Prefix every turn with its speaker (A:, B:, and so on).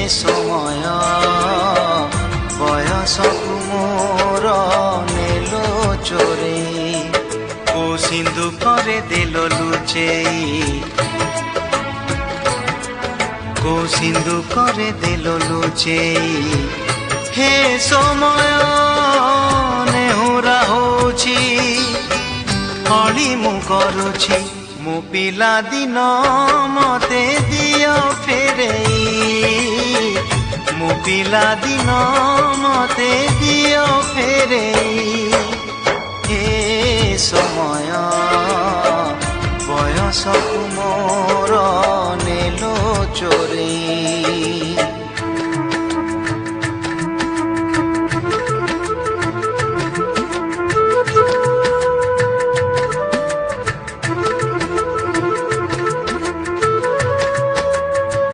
A: সময় বয়সকু মোর নেলো চোরেই কো সিন্ধুকরে দেল লুচেই কো সিন্ধুকরে দেল লুচেই হে সময় নেহুরা হଉଛି হলি মু କରୁଛି মো পিলা দিন মতে দিও ফেরেই মো পিলা দিন মতে দিও ফেরেই হে সময় বয়সকু মোর নেলো চোরেই।